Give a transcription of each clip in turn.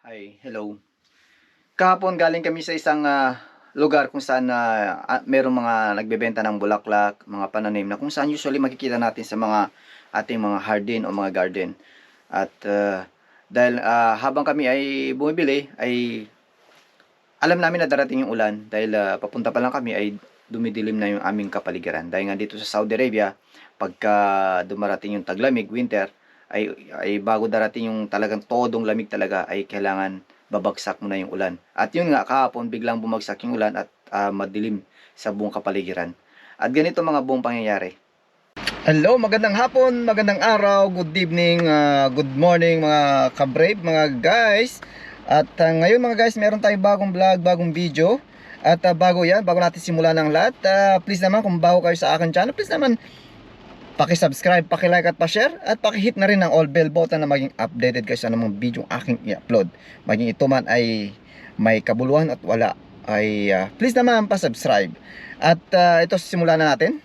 Hi, hello. Kahapon galing kami sa isang lugar kung saan merong mga nagbebenta ng bulaklak, mga pananim na kung saan usually makikita natin sa mga ating mga hardin o mga garden. At dahil habang kami ay bumibili ay alam namin na darating yung ulan dahil papunta pa lang kami ay dumidilim na yung aming kapaligiran. Dahil nga dito sa Saudi Arabia, pagka dumarating yung taglamig, winter, ay bago darating yung talagang todong lamig talaga ay kailangan babagsak muna yung ulan. At yun nga, kahapon biglang bumagsak yung ulan at madilim sa buong kapaligiran. At ganito mga buong pangyayari. Hello, magandang hapon, magandang araw, good evening, good morning mga kabrave, mga guys. At ngayon mga guys, meron tayong bagong vlog, bagong video. At bago natin simulan ng lahat, please naman kung bago kayo sa akin channel, please naman paki-subscribe, paki-like at pa-share at paki-hit na rin ang all bell button na maging updated kayo sa anumang video aking i-upload. Maging ito man ay may kabuluhan at wala ay please naman pa-subscribe. At ito simulan na natin.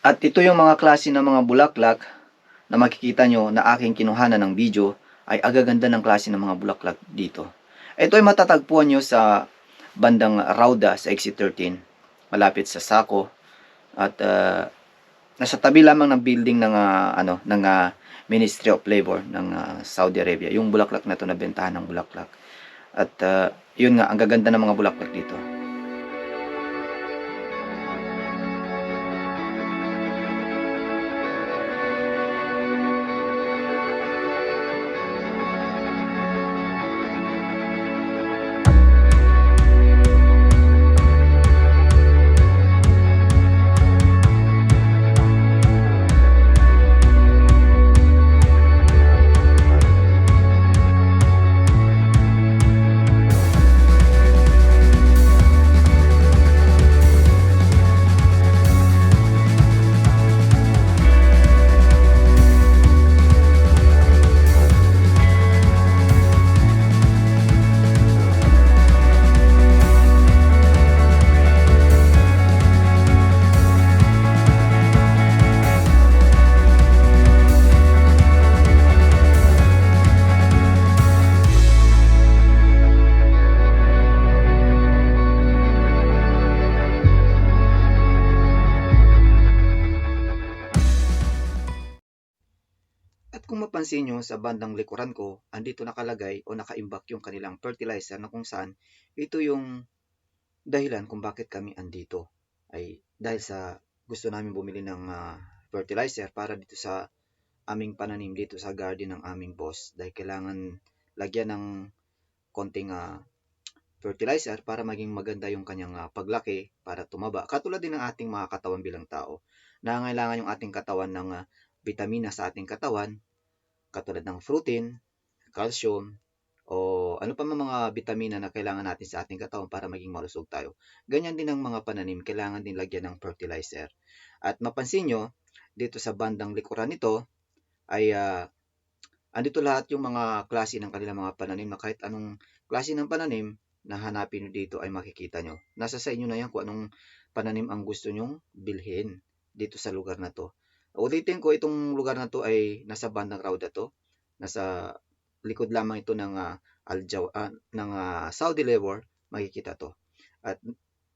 At ito yung mga klase ng mga bulaklak na makikita nyo na aking kinuhanan ng video ay agaganda ng klase ng mga bulaklak dito. Ito ay matatagpuan nyo sa bandang Rauda sa Exit 13, malapit sa Saco. At nasa tabi lamang ng building ng Ministry of Labor ng Saudi Arabia. Yung bulaklak na to na bentahan ng bulaklak. At yun nga, ang gaganda ng mga bulaklak dito. At kung mapansin nyo sa bandang likuran ko, andito nakalagay o nakaimbak yung kanilang fertilizer na kung saan ito yung dahilan kung bakit kami andito. Ay dahil sa gusto namin bumili ng fertilizer para dito sa aming pananim dito sa garden ng aming boss. Dahil kailangan lagyan ng konting fertilizer para maging maganda yung kanyang paglaki para tumaba. Katulad din ng ating mga katawan bilang tao. Nangangailangan yung ating katawan ng vitamina sa ating katawan, katulad ng fruitin, calcium, o ano pa mga vitamina na kailangan natin sa ating katawan para maging malusog tayo. Ganyan din ang mga pananim, kailangan din lagyan ng fertilizer. At mapansin nyo, dito sa bandang likuran nito, ay andito lahat yung mga klase ng kanilang mga pananim na kahit anong klase ng pananim na hanapin nyo dito ay makikita nyo. Nasa sa inyo na yan kung anong pananim ang gusto nyong bilhin dito sa lugar na to. Ulitin ko, itong lugar na to ay nasa bandang Rauda to. Nasa likod lamang ito ng Saudi Labor, makikita to. At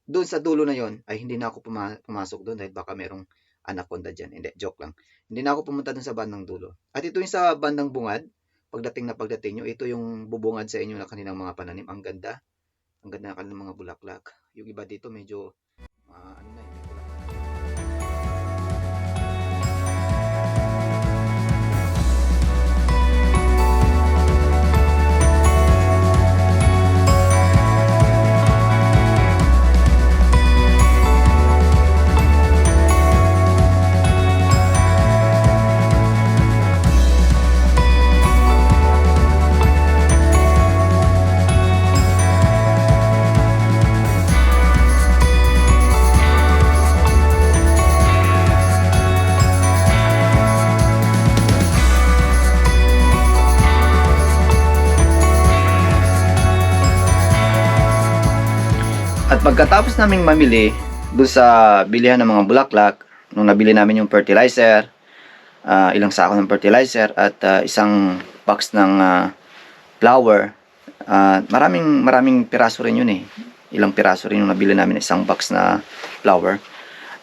doon sa dulo na yon ay hindi na ako pumasok doon dahil baka merong anaconda dyan. Hindi, joke lang. Hindi na ako pumunta doon sa bandang dulo. At ito yung sa bandang bungad. Pagdating nyo, ito yung bubungad sa inyo na kanilang mga pananim. Ang ganda. Ang ganda ng kanilang mga bulaklak. Yung iba dito medyo Pagkatapos naming mamili doon sa bilihan ng mga bulaklak, nung nabili namin yung fertilizer, ilang sako ng fertilizer at isang box ng flower, maraming piraso rin yun eh. Ilang piraso rin yung nabili namin, isang box na flower.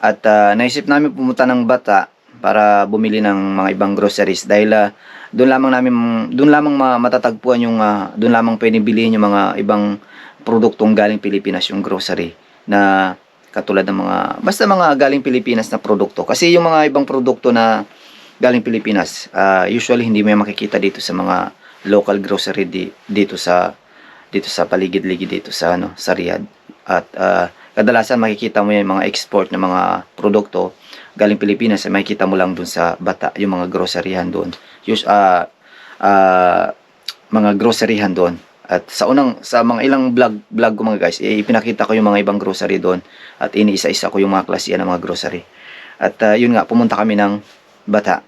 At naisip namin pumunta ng Bata para bumili ng mga ibang groceries dahil doon lamang matatagpuan yung doon lamang pwedeng bilhin yung mga ibang produktong galing Pilipinas, yung grocery na katulad ng mga basta mga galing Pilipinas na produkto. Kasi yung mga ibang produkto na galing Pilipinas, usually hindi mo yan makikita dito sa mga local grocery dito sa paligid-ligid dito sa sa Riyadh. At kadalasan makikita mo yung mga export na mga produkto galing Pilipinas, ay makikita mo lang dun sa Bata, yung mga groceryhan doon. Mga groceryhan doon. At sa mga ilang vlog ko mga guys, ipinakita ko yung mga ibang grocery doon at iniisa-isa ko yung mga klase ng mga grocery. At yun nga, pumunta kami ng Bata.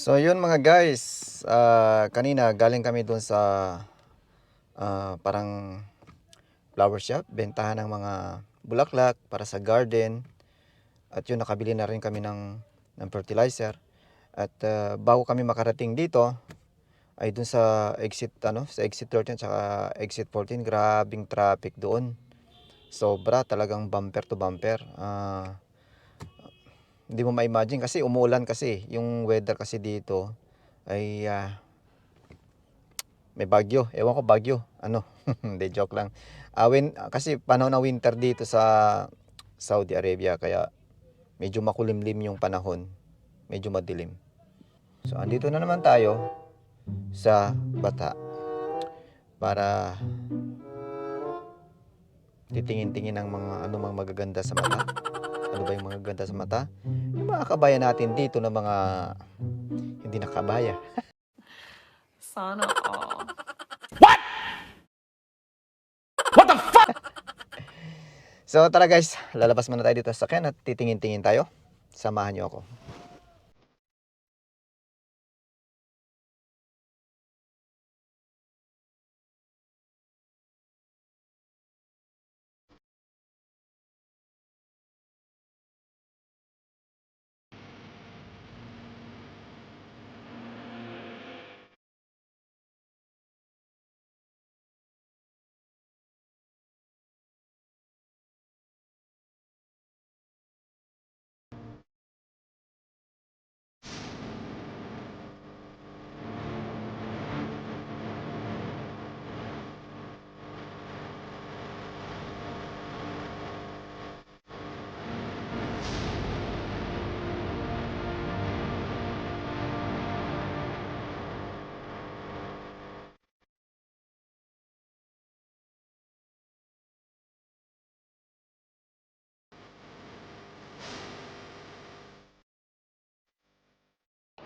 So yun mga guys, kanina galing kami doon sa parang flower shop, bentahan ng mga bulaklak para sa garden. At yun, nakabili na rin kami ng fertilizer. At bago kami makarating dito ay doon sa exit sa exit 13 tsaka exit 14, grabing traffic doon. Sobra, talagang bumper to bumper. Hindi mo ma-imagine kasi umulan, kasi yung weather kasi dito ay may bagyo. Ewan ko bagyo ano. Hindi, joke lang. Kasi panahon ng winter dito sa Saudi Arabia, kaya medyo makulimlim yung panahon, medyo madilim. So andito na naman tayo sa Bata para titingin-tingin ng mga mang magaganda sa mata. Ano ba yung mga ganda sa mata? Yung mga kabayan natin dito na mga hindi nakabaya. Sana all. So tara guys, lalabas muna tayo dito sa sakyan at titingin-tingin tayo. Samahan niyo ako.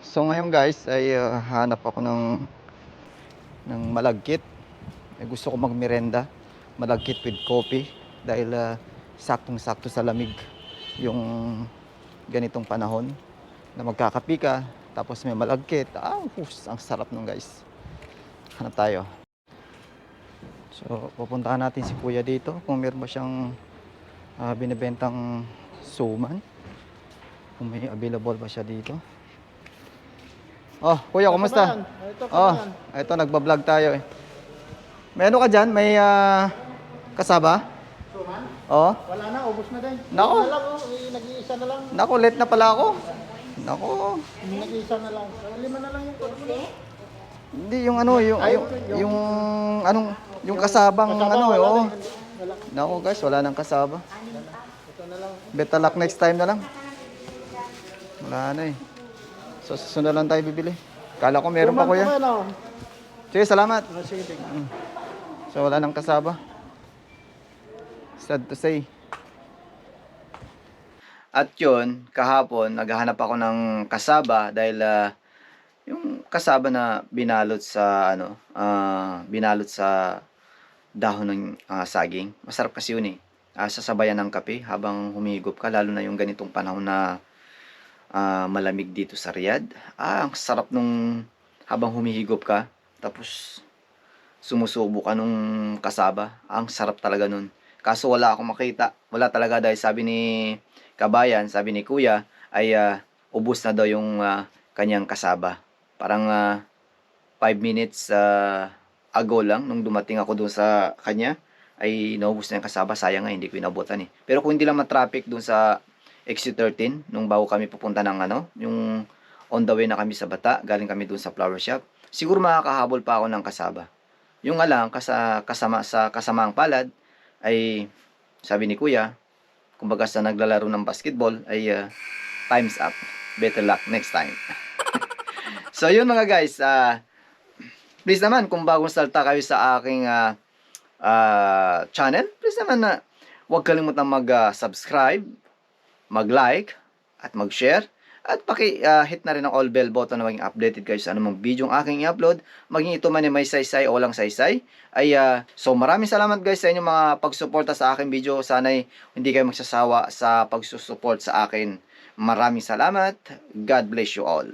So ngayon guys ay hanap ako ng malagkit. Gusto ko magmerenda malagkit with coffee dahil saktong-sakto sa lamig yung ganitong panahon na magkakapi ka tapos may malagkit. Ang sarap nun guys. Hanap tayo. So pupuntahan natin si kuya dito kung meron ba siyang binibentang suman, kung may available ba siya dito. Oh kuya, kumusta? Ito nagbablog tayo eh. May ano ka dyan? May kasaba? Suman? Oh. Wala na, ubos na din. Nako. Wala lang, nag-iisa na lang. Naku, late na pala ako. Naku. Nag-iisa na lang. 5 na lang yung kuno. Hindi yung ano, yung anong yung kasabang Kasama, ano eh. wala Oh. na, wala. Naku guys, wala nang kasaba. Ito na lang. Better luck next time na lang. Wala na eh. So susunod lang tayo bibili. Kala ko meron pa Suman kuya. pa ba, no? Sige, salamat. Sige, sige. So wala nang kasaba. Sad to say. At yun, kahapon, naghahanap ako ng kasaba dahil yung kasaba na binalot sa binalot sa dahon ng saging. Masarap kasi yun eh. Sasabayan ng kape habang humihigop ka, lalo na yung ganitong panahon na malamig dito sa Riyadh. Ang sarap nung habang humihigop ka, tapos sumusubo ka nung kasaba. Ang sarap talaga nun. Kaso wala akong makita. Wala talaga dahil sabi ni Kabayan, sabi ni Kuya, ay ubos na daw yung kanyang kasaba. Parang 5 minutes ago lang, nung dumating ako doon sa kanya, ay naubos na yung kasaba. Sayang nga, hindi ko inabutan eh. Pero kung hindi lang matraffic doon sa exit 13, nung bago kami pupunta ng yung on the way na kami sa Bata, galing kami doon sa flower shop, siguro makakahabol pa ako ng kasaba. Yung nga lang, kasamaang palad, ay sabi ni Kuya, kumbaga sa naglalaro ng basketball, ay time's up. Better luck next time. So yun mga guys, please naman kung bagong salta kayo sa aking channel, please naman na huwag kalimutang mag-subscribe, mag-like, at mag-share. At hit na rin ang all bell button na maging updated kayo sa anumang video ang aking i-upload. Maging ito man ay may saysay o walang saysay. So maraming salamat guys sa inyong mga pagsuporta sa aking video. Sana'y hindi kayo magsasawa sa pagsusupport sa akin. Maraming salamat. God bless you all.